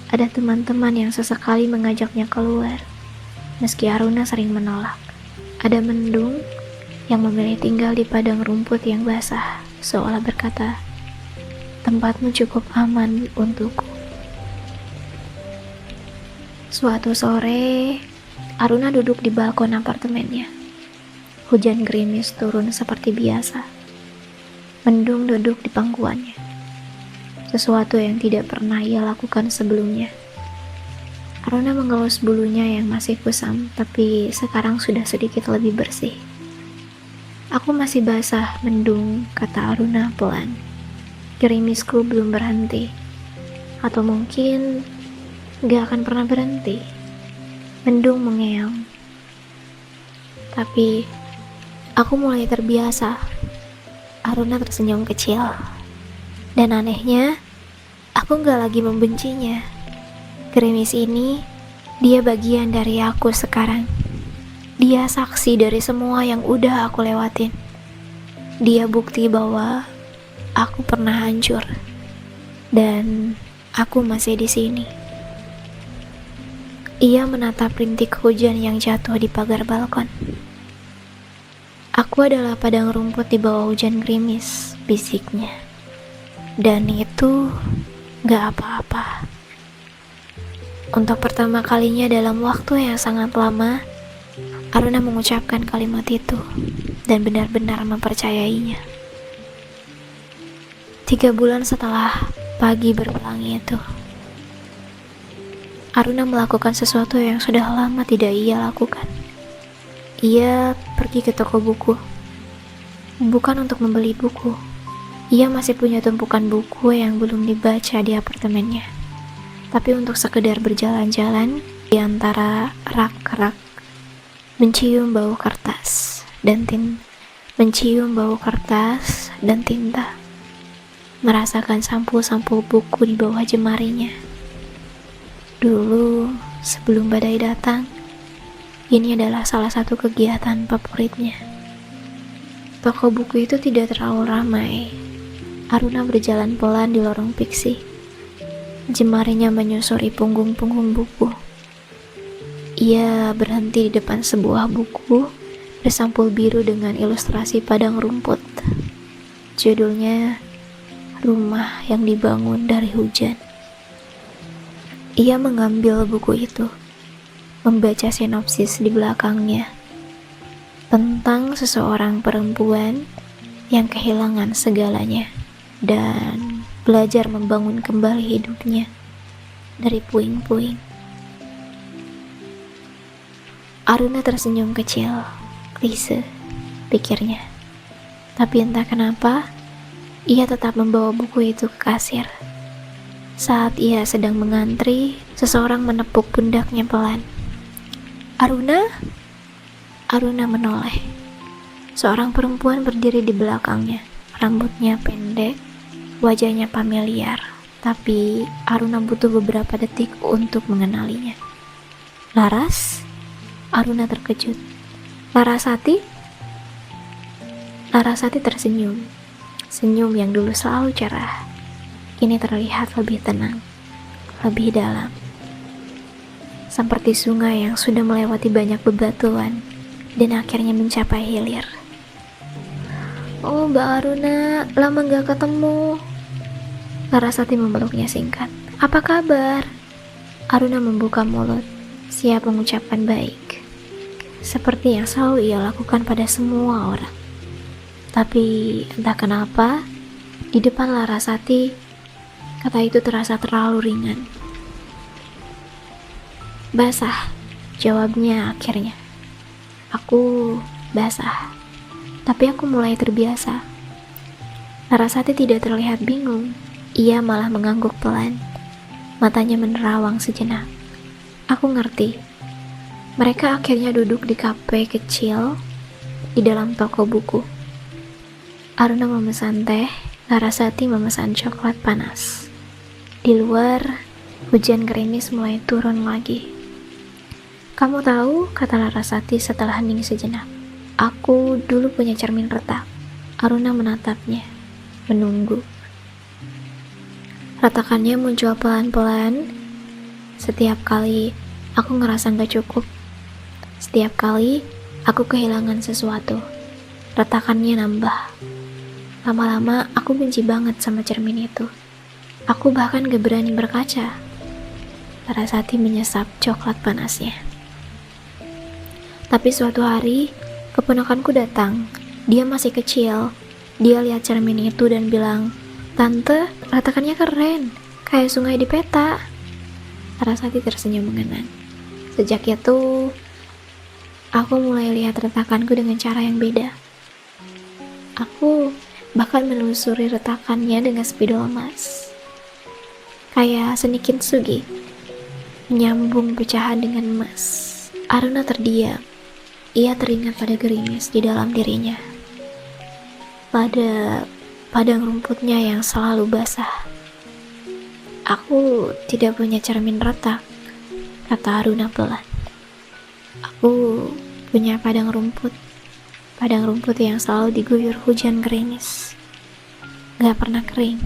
Ada teman-teman yang sesekali mengajaknya keluar, meski Aruna sering menolak. Ada mendung yang memilih tinggal di padang rumput yang basah, seolah berkata, "Tempatmu cukup aman untukku." Suatu sore, Aruna duduk di balkon apartemennya. Hujan gerimis turun seperti biasa. Mendung duduk di pangkuannya. Sesuatu yang tidak pernah ia lakukan sebelumnya. Aruna mengelus bulunya yang masih kusam, tapi sekarang sudah sedikit lebih bersih. "Aku masih basah, Mendung," kata Aruna pelan. "Gerimisku belum berhenti. Atau mungkin gak akan pernah berhenti." Mendung mengeong. "Tapi aku mulai terbiasa." Aruna tersenyum kecil. "Dan anehnya, aku gak lagi membencinya. Gerimis ini, dia bagian dari aku sekarang. Dia saksi dari semua yang udah aku lewatin. Dia bukti bahwa aku pernah hancur. Dan aku masih di sini." Ia menatap rintik hujan yang jatuh di pagar balkon. "Aku adalah padang rumput di bawah hujan gerimis," bisiknya. "Dan itu gak apa-apa." Untuk pertama kalinya dalam waktu yang sangat lama, Aruna mengucapkan kalimat itu dan benar-benar mempercayainya. 3 bulan setelah pagi berpelangi itu, Aruna melakukan sesuatu yang sudah lama tidak ia lakukan. Ia pergi ke toko buku. Bukan untuk membeli buku. Ia masih punya tumpukan buku yang belum dibaca di apartemennya. Tapi untuk sekedar berjalan-jalan di antara rak-rak, mencium bau kertas dan tinta, merasakan sampul-sampul buku di bawah jemarinya. Dulu, sebelum badai datang, ini adalah salah satu kegiatan favoritnya. Toko buku itu tidak terlalu ramai. Aruna berjalan pelan di lorong fiksi. Jemarinya menyusuri punggung-punggung buku. Ia berhenti di depan sebuah buku bersampul biru dengan ilustrasi padang rumput. Judulnya Rumah yang Dibangun dari Hujan. Ia mengambil buku itu, membaca sinopsis di belakangnya tentang seseorang perempuan yang kehilangan segalanya dan belajar membangun kembali hidupnya. dari puing-puing. Aruna tersenyum kecil, klise, pikirnya. Tapi entah kenapa, ia tetap membawa buku itu ke kasir. Saat ia sedang mengantri, seseorang menepuk pundaknya pelan. "Aruna?" Aruna menoleh. Seorang perempuan berdiri di belakangnya. Rambutnya pendek, wajahnya familiar. Tapi Aruna butuh beberapa detik untuk mengenalinya. "Laras?" Aruna terkejut. "Larasati?" Larasati tersenyum. Senyum yang dulu selalu cerah, kini terlihat lebih tenang, lebih dalam. Seperti sungai yang sudah melewati banyak bebatuan dan akhirnya mencapai hilir. "Oh, Mbak Aruna, lama gak ketemu." Larasati memeluknya singkat. "Apa kabar?" Aruna membuka mulut, siap mengucapkan baik, seperti yang selalu ia lakukan pada semua orang. Tapi entah kenapa, di depan Larasati, kata itu terasa terlalu ringan. "Basah," jawabnya akhirnya. "Aku basah, tapi aku mulai terbiasa." Larasati tidak terlihat bingung, ia malah mengangguk pelan. Matanya menerawang sejenak. "Aku ngerti." Mereka akhirnya duduk di kafe kecil di dalam toko buku. Aruna memesan teh, Larasati memesan coklat panas. Di luar, hujan gerimis mulai turun lagi. "Kamu tahu," kata Larasati setelah hening sejenak, "aku dulu punya cermin retak." Aruna menatapnya, menunggu. Retakannya muncul pelan-pelan. Setiap kali aku ngerasa gak cukup. Setiap kali aku kehilangan sesuatu, retakannya nambah. Lama-lama aku benci banget sama cermin itu. Aku bahkan gak berani berkaca. Larasati menyesap coklat panasnya. Tapi suatu hari, keponakanku datang. Dia masih kecil. Dia lihat cermin itu dan bilang, "Tante, retakannya keren, kayak sungai di peta." Larasati tersenyum mengenang. Sejak itu, aku mulai lihat retakanku dengan cara yang beda. Aku bahkan menelusuri retakannya dengan spidol emas. Kayak seni kintsugi, menyambung pecahan dengan emas. Aruna terdiam. Ia teringat pada gerimis di dalam dirinya. Pada padang rumputnya yang selalu basah. "Aku tidak punya cermin retak," kata Aruna pelan. "Aku punya padang rumput yang selalu diguyur hujan gerimis, gak pernah kering."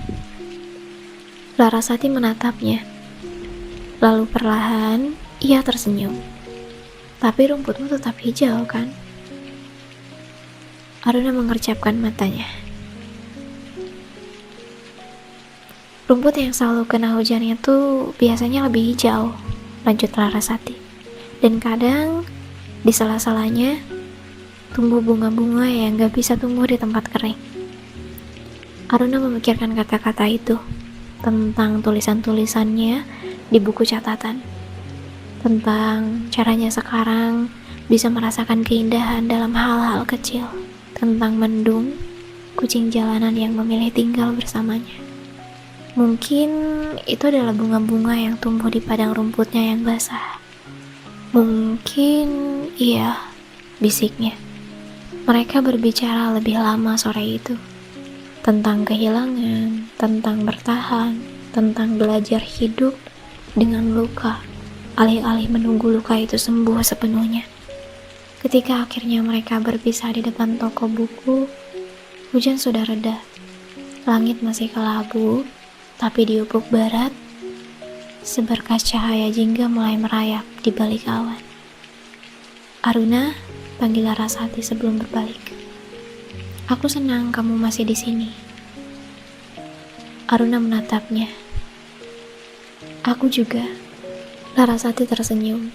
Larasati menatapnya. Lalu perlahan, ia tersenyum. "Tapi rumputmu tetap hijau, kan?" Aruna mengercapkan matanya. "Rumput yang selalu kena hujannya tuh biasanya lebih hijau," lanjut Larasati. "Dan kadang, di sela-selanya, tumbuh bunga-bunga yang gak bisa tumbuh di tempat kering." Aruna memikirkan kata-kata itu, tentang tulisan-tulisannya di buku catatan, tentang caranya sekarang bisa merasakan keindahan dalam hal-hal kecil, tentang mendung, kucing jalanan yang memilih tinggal bersamanya. Mungkin itu adalah bunga-bunga yang tumbuh di padang rumputnya yang basah. Mungkin iya, bisiknya. Mereka berbicara lebih lama sore itu, tentang kehilangan, tentang bertahan, tentang belajar hidup dengan luka, alih-alih menunggu luka itu sembuh sepenuhnya. Ketika akhirnya mereka berpisah di depan toko buku, hujan sudah reda. Langit masih kelabu, tapi di ufuk barat, seberkas cahaya jingga mulai merayap di balik awan. "Aruna," panggil Larasati sebelum berbalik. "Aku senang kamu masih di sini." Aruna menatapnya. "Aku juga." Larasati tersenyum,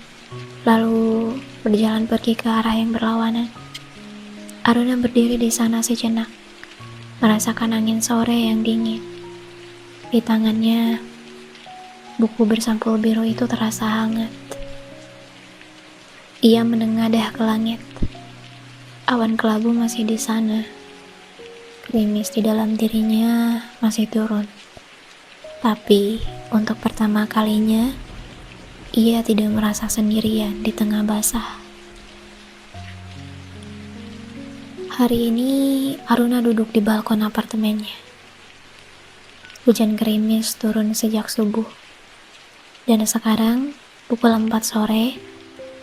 lalu berjalan pergi ke arah yang berlawanan. Aruna berdiri di sana sejenak, merasakan angin sore yang dingin. Di tangannya Buku bersampul biru itu terasa hangat. Ia menengadah ke langit. Awan kelabu masih di sana. Gerimis di dalam dirinya masih turun. Tapi untuk pertama kalinya, ia tidak merasa sendirian di tengah basah. Hari ini Aruna duduk di balkon apartemennya. Hujan gerimis turun sejak subuh. Dan sekarang, pukul 4 sore,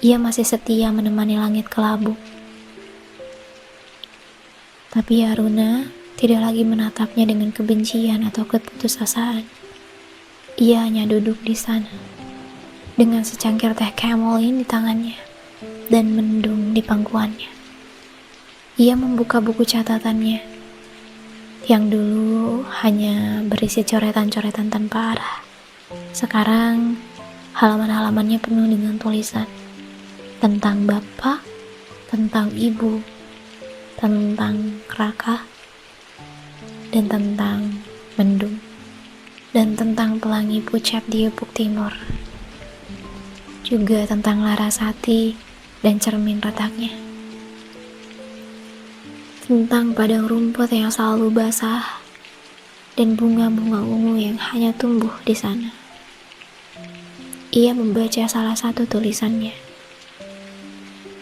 ia masih setia menemani langit kelabu. Tapi Aruna tidak lagi menatapnya dengan kebencian atau keputusasaan. Ia hanya duduk di sana, dengan secangkir teh chamomile di tangannya, dan mendung di pangkuannya. Ia membuka buku catatannya, yang dulu hanya berisi coretan-coretan tanpa arah. Sekarang, halaman-halamannya penuh dengan tulisan tentang bapak, tentang ibu, tentang Raka, dan tentang mendung, dan tentang pelangi pucat di ufuk timur, juga tentang Larasati dan cermin retaknya, tentang padang rumput yang selalu basah dan bunga-bunga ungu yang hanya tumbuh di sana. Ia membaca salah satu tulisannya.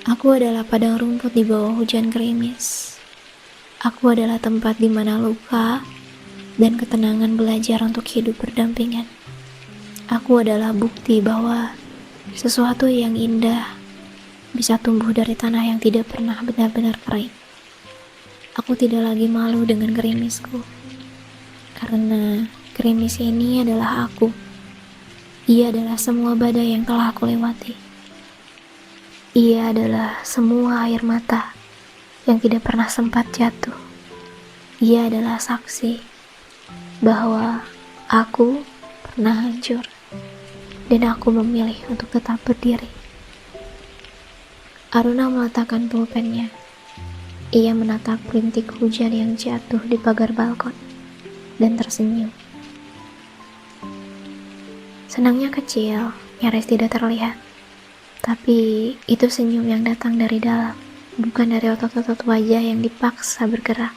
Aku adalah padang rumput di bawah hujan gerimis. Aku adalah tempat di mana luka dan ketenangan belajar untuk hidup berdampingan. Aku adalah bukti bahwa sesuatu yang indah bisa tumbuh dari tanah yang tidak pernah benar-benar kering. Aku tidak lagi malu dengan gerimisku, karena gerimis ini adalah aku. Ia adalah semua badai yang telah aku lewati. Ia adalah semua air mata yang tidak pernah sempat jatuh. Ia adalah saksi bahwa aku pernah hancur dan aku memilih untuk tetap berdiri. Aruna meletakkan pulpennya. Ia menatap rintik hujan yang jatuh di pagar balkon dan tersenyum. Senangnya kecil, nyaris tidak terlihat. Tapi itu senyum yang datang dari dalam, bukan dari otot-otot wajah yang dipaksa bergerak.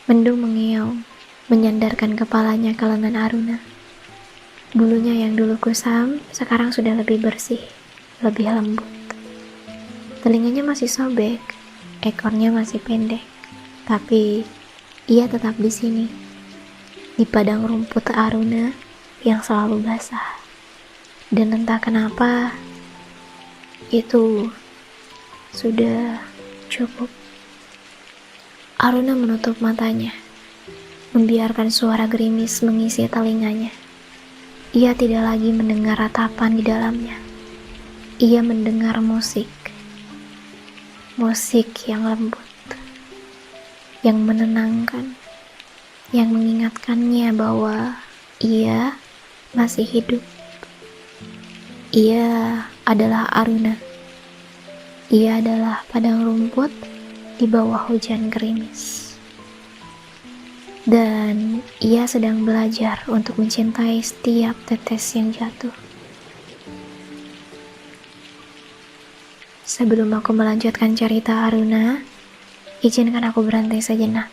Mendung mengiung, menyandarkan kepalanya ke lengan Aruna. Bulunya yang dulu kusam, sekarang sudah lebih bersih, lebih lembut. Telinganya masih sobek, ekornya masih pendek, tapi ia tetap di sini, di padang rumput Aruna yang selalu basah. Dan entah kenapa, itu sudah cukup. Aruna menutup matanya, membiarkan suara gerimis mengisi telinganya. Ia tidak lagi mendengar ratapan di dalamnya. Ia mendengar musik. Musik yang lembut, yang menenangkan, yang mengingatkannya bahwa ia masih hidup. Ia adalah Aruna. Ia adalah padang rumput di bawah hujan gerimis. Dan ia sedang belajar untuk mencintai setiap tetes yang jatuh. Sebelum aku melanjutkan cerita Aruna, izinkan aku berhenti sejenak.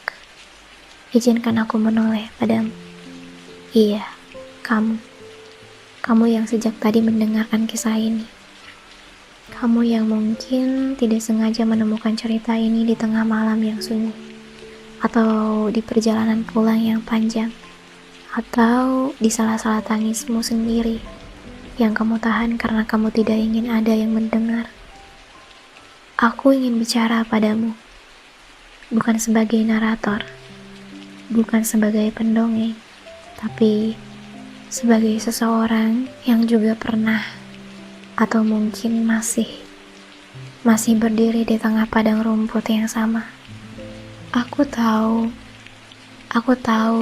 Izinkan aku menoleh padamu. Iya, kamu. Kamu yang sejak tadi mendengarkan kisah ini. Kamu yang mungkin tidak sengaja menemukan cerita ini di tengah malam yang sunyi, atau di perjalanan pulang yang panjang, atau di sela-sela tangismu sendiri yang kamu tahan karena kamu tidak ingin ada yang mendengar. Aku ingin bicara padamu, bukan sebagai narator, bukan sebagai pendongeng, tapi sebagai seseorang yang juga pernah atau mungkin masih berdiri di tengah padang rumput yang sama. Aku tahu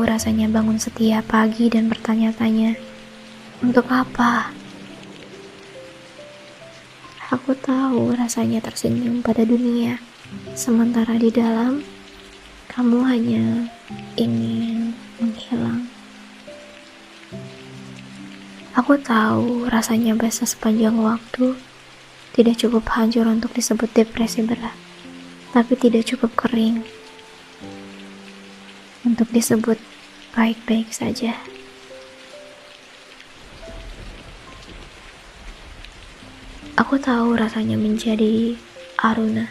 rasanya bangun setiap pagi dan bertanya-tanya, untuk apa? Aku tahu rasanya tersenyum pada dunia, sementara di dalam kamu hanya ingin menghilang. Aku tahu rasanya basah sepanjang waktu tidak cukup hancur untuk disebut depresi berat, tapi tidak cukup kering untuk disebut baik-baik saja. Aku tahu rasanya menjadi Aruna,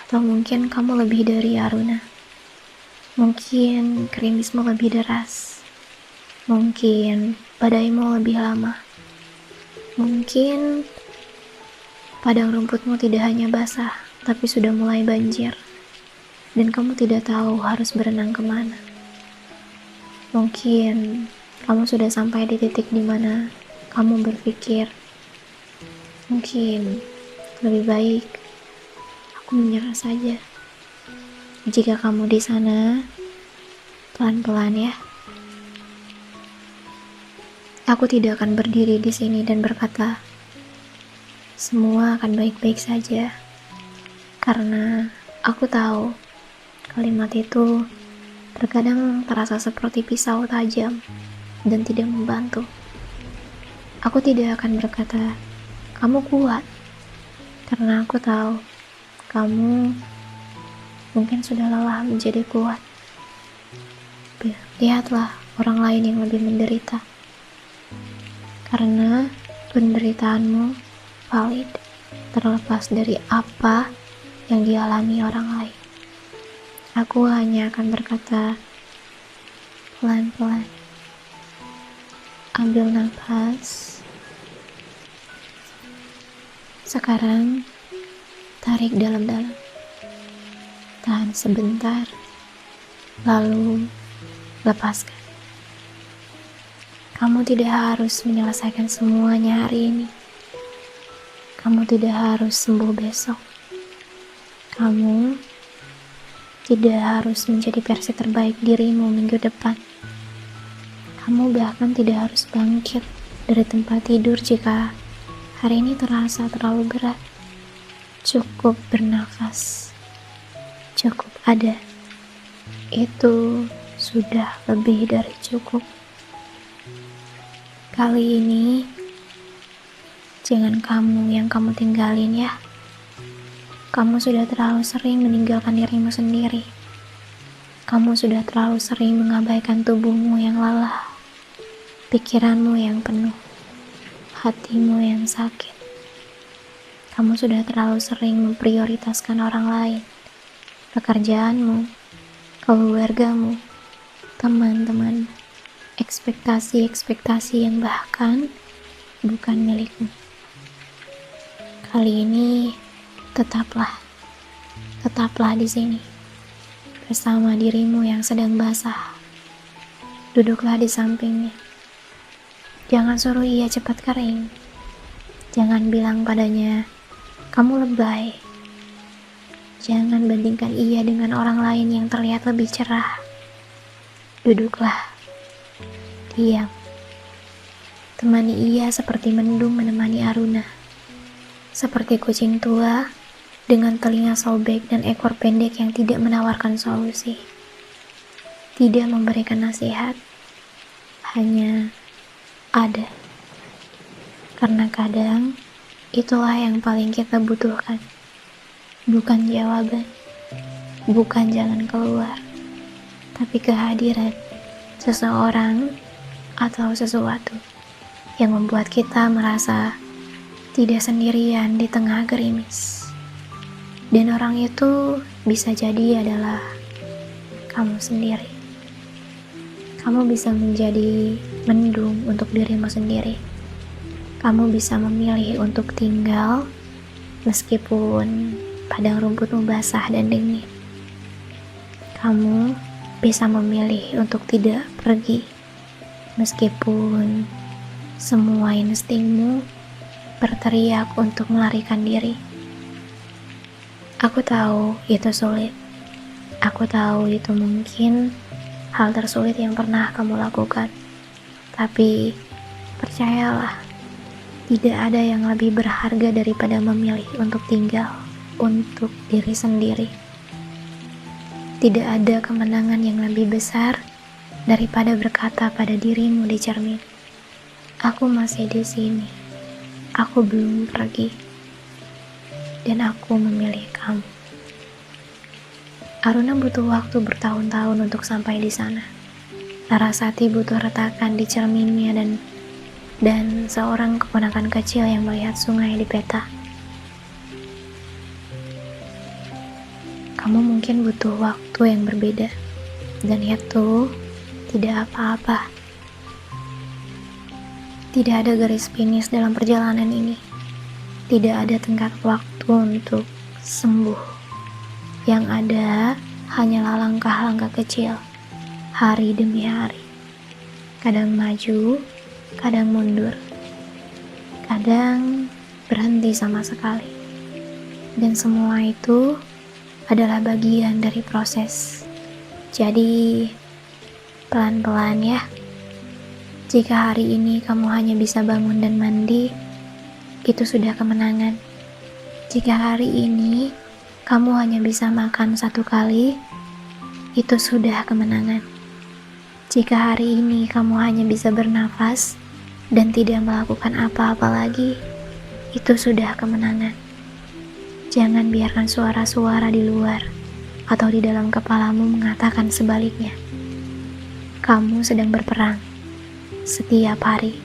atau mungkin kamu lebih dari Aruna. Mungkin gerimismu lebih deras, mungkin badaimu lebih lama, mungkin padang rumputmu tidak hanya basah, tapi sudah mulai banjir, dan kamu tidak tahu harus berenang kemana. Mungkin kamu sudah sampai di titik di mana kamu berpikir, mungkin lebih baik aku menyerah saja. Jika kamu di sana, pelan-pelan ya. Aku tidak akan berdiri di sini dan berkata, semua akan baik-baik saja. Karena aku tahu kalimat itu terkadang terasa seperti pisau tajam dan tidak membantu. Aku tidak akan berkata, kamu kuat. Karena aku tahu kamu mungkin sudah lelah menjadi kuat. Lihatlah orang lain yang lebih menderita. Karena penderitaanmu valid, terlepas dari apa yang dialami orang lain. Aku hanya akan berkata, pelan-pelan. Ambil nafas. Sekarang, tarik dalam-dalam. Tahan sebentar, lalu lepaskan. Kamu tidak harus menyelesaikan semuanya hari ini. Kamu tidak harus sembuh besok. Kamu tidak harus menjadi versi terbaik dirimu minggu depan. Kamu bahkan tidak harus bangkit dari tempat tidur jika hari ini terasa terlalu berat. Cukup bernafas. Cukup ada. Itu sudah lebih dari cukup. Kali ini jangan kamu yang kamu tinggalin ya. Kamu sudah terlalu sering meninggalkan dirimu sendiri. Kamu sudah terlalu sering mengabaikan tubuhmu yang lelah, pikiranmu yang penuh, hatimu yang sakit. Kamu sudah terlalu sering memprioritaskan orang lain, pekerjaanmu, keluargamu, teman-teman, ekspektasi-ekspektasi yang bahkan bukan milikmu. Kali ini tetaplah di sini bersama dirimu yang sedang basah. Duduklah di sampingnya. Jangan suruh ia cepat kering. Jangan bilang padanya, kamu lebay. Jangan bandingkan ia dengan orang lain yang terlihat lebih cerah. Duduklah. Diam. Temani ia seperti mendung menemani Aruna. Seperti kucing tua dengan telinga sobek dan ekor pendek yang tidak menawarkan solusi. Tidak memberikan nasihat. Hanya ada. Karena kadang itulah yang paling kita butuhkan. Bukan jawaban, bukan jalan keluar, tapi kehadiran seseorang atau sesuatu yang membuat kita merasa tidak sendirian di tengah gerimis. Dan orang itu bisa jadi adalah kamu sendiri. Kamu bisa menjadi mendung untuk dirimu sendiri. Kamu bisa memilih untuk tinggal meskipun padang rumputmu basah dan dingin. Kamu bisa memilih untuk tidak pergi meskipun semua instingmu berteriak untuk melarikan diri. Aku tahu itu sulit. Aku tahu itu mungkin hal tersulit yang pernah kamu lakukan. Tapi percayalah, tidak ada yang lebih berharga daripada memilih untuk tinggal untuk diri sendiri. Tidak ada kemenangan yang lebih besar daripada berkata pada dirimu di cermin, Aku masih di sini. Aku belum pergi. Dan aku memilih kamu. Aruna butuh waktu bertahun-tahun untuk sampai di sana. Larasati butuh retakan di cerminnya dan seorang keponakan kecil yang melihat sungai di peta. Kamu mungkin butuh waktu yang berbeda, dan itu tidak apa-apa. Tidak ada garis finish dalam perjalanan ini. Tidak ada tenggat waktu untuk sembuh. Yang ada hanyalah langkah-langkah kecil, hari demi hari. Kadang maju, kadang mundur, kadang berhenti sama sekali. Dan semua itu adalah bagian dari proses. Jadi, pelan-pelan ya. Jika hari ini kamu hanya bisa bangun dan mandi, itu sudah kemenangan. Jika hari ini kamu hanya bisa makan satu kali, itu sudah kemenangan. Jika hari ini kamu hanya bisa bernafas dan tidak melakukan apa-apa lagi, itu sudah kemenangan. Jangan biarkan suara-suara di luar atau di dalam kepalamu mengatakan sebaliknya. Kamu sedang berperang setiap hari,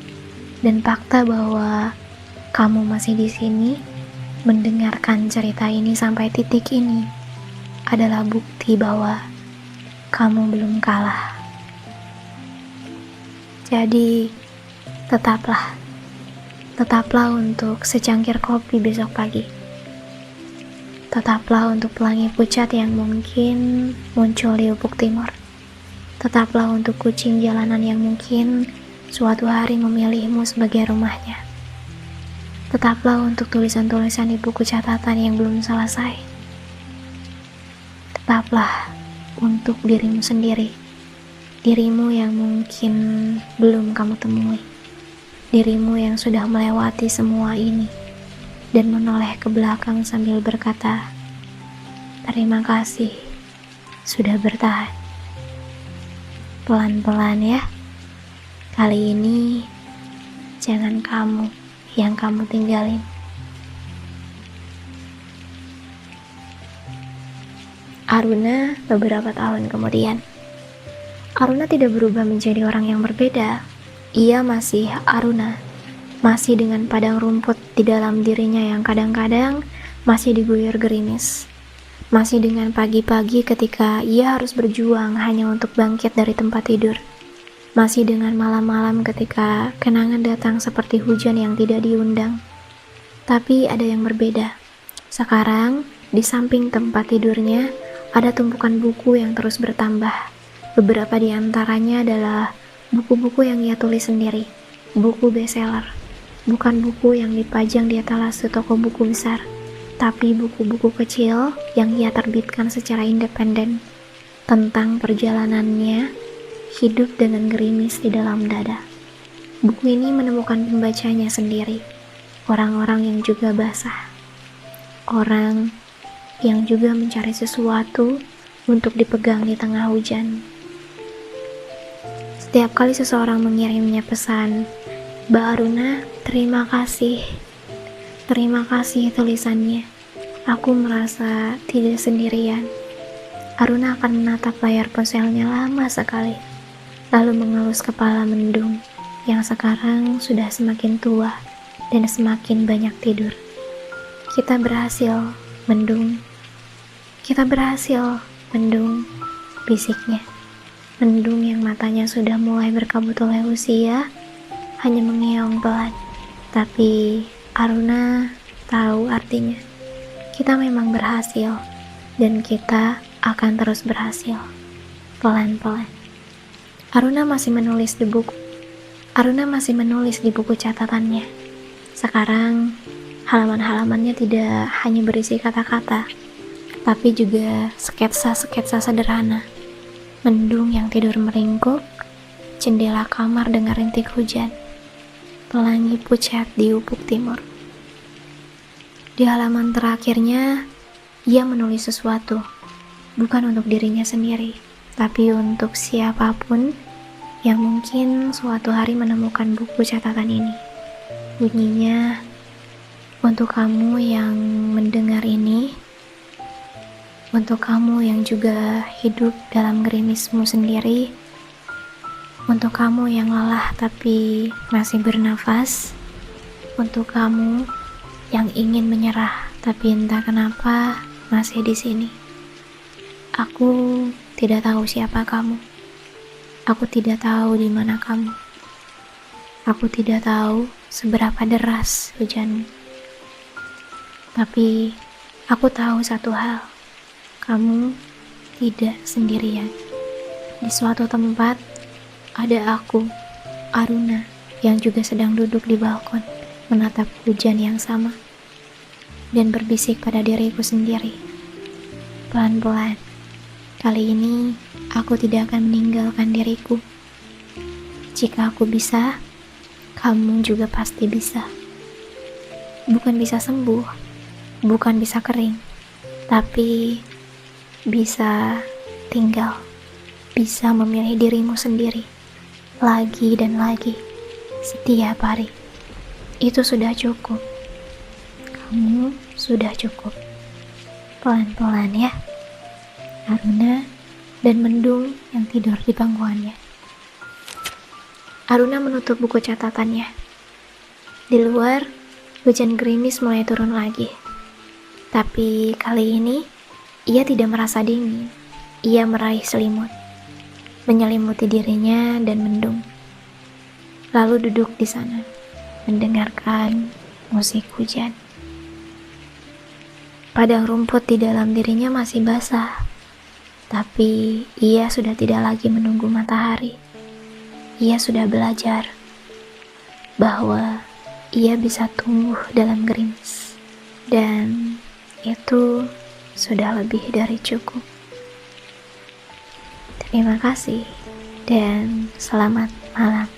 dan fakta bahwa kamu masih di sini mendengarkan cerita ini sampai titik ini adalah bukti bahwa kamu belum kalah. Jadi, tetaplah untuk secangkir kopi besok pagi. Tetaplah untuk pelangi pucat yang mungkin muncul di ufuk timur. Tetaplah untuk kucing jalanan yang mungkin suatu hari memilihmu sebagai rumahnya. Tetaplah untuk tulisan-tulisan di buku catatan yang belum selesai. Tetaplah untuk dirimu sendiri. Dirimu yang mungkin belum kamu temui. Dirimu yang sudah melewati semua ini dan menoleh ke belakang sambil berkata, "Terima kasih sudah bertahan." Pelan-pelan ya. Kali ini jangan kamu yang kamu tinggalin. Aruna beberapa tahun kemudian. Aruna tidak berubah menjadi orang yang berbeda. Ia masih Aruna, masih dengan padang rumput di dalam dirinya yang kadang-kadang masih diguyur gerimis. Masih dengan pagi-pagi ketika ia harus berjuang hanya untuk bangkit dari tempat tidur. Masih dengan malam-malam ketika kenangan datang seperti hujan yang tidak diundang. Tapi ada yang berbeda. Sekarang, di samping tempat tidurnya, ada tumpukan buku yang terus bertambah. Beberapa di antaranya adalah buku-buku yang ia tulis sendiri. Buku bestseller. Bukan buku yang dipajang di etalase toko buku besar, tapi buku-buku kecil yang ia terbitkan secara independen. Tentang perjalanannya hidup dengan gerimis di dalam dada. Buku ini menemukan pembacanya sendiri, orang-orang yang juga basah, orang yang juga mencari sesuatu untuk dipegang di tengah hujan. Setiap kali seseorang mengirimnya pesan, "Mbak Aruna, terima kasih tulisannya. Aku merasa tidak sendirian." Aruna akan menatap layar ponselnya lama sekali, lalu mengelus kepala mendung yang sekarang sudah semakin tua dan semakin banyak tidur. "Kita berhasil, mendung. Kita berhasil, mendung," bisiknya. Mendung yang matanya sudah mulai berkabut oleh usia hanya mengeong pelan. Tapi Aruna tahu artinya. Kita memang berhasil dan kita akan terus berhasil. Pelan-pelan. Aruna masih menulis di buku catatannya. Sekarang, halaman-halamannya tidak hanya berisi kata-kata, tapi juga sketsa-sketsa sederhana. Mendung yang tidur meringkuk, jendela kamar dengan rintik hujan, pelangi pucat di ufuk timur. Di halaman terakhirnya, ia menulis sesuatu, bukan untuk dirinya sendiri, tapi untuk siapapun yang mungkin suatu hari menemukan buku catatan ini. Bunyinya, untuk kamu yang mendengar ini, untuk kamu yang juga hidup dalam gerimismu sendiri, untuk kamu yang lelah tapi masih bernafas, untuk kamu yang ingin menyerah tapi entah kenapa masih di sini. Aku tidak tahu siapa kamu. Aku tidak tahu di mana kamu. Aku tidak tahu seberapa deras hujanmu. Tapi aku tahu satu hal. Kamu tidak sendirian. Di suatu tempat ada aku, Aruna, yang juga sedang duduk di balkon, menatap hujan yang sama, dan berbisik pada diriku sendiri. Pelan-pelan, kali ini aku tidak akan meninggalkan diriku. Jika aku bisa, kamu juga pasti bisa. Bukan bisa sembuh, bukan bisa kering, tapi bisa tinggal, bisa memilih dirimu sendiri, lagi dan lagi, setiap hari. Itu sudah cukup. Kamu sudah cukup. Pelan-pelan ya, Aruna dan mendung yang tidur di pangkuannya. Aruna menutup buku catatannya. Di luar, hujan gerimis mulai turun lagi. Tapi kali ini, ia tidak merasa dingin. Ia meraih selimut, menyelimuti dirinya dan mendung. Lalu duduk di sana, mendengarkan musik hujan. Padang rumput di dalam dirinya masih basah, tapi ia sudah tidak lagi menunggu matahari. Ia sudah belajar bahwa ia bisa tumbuh dalam gerimis, dan itu sudah lebih dari cukup. Terima kasih dan selamat malam.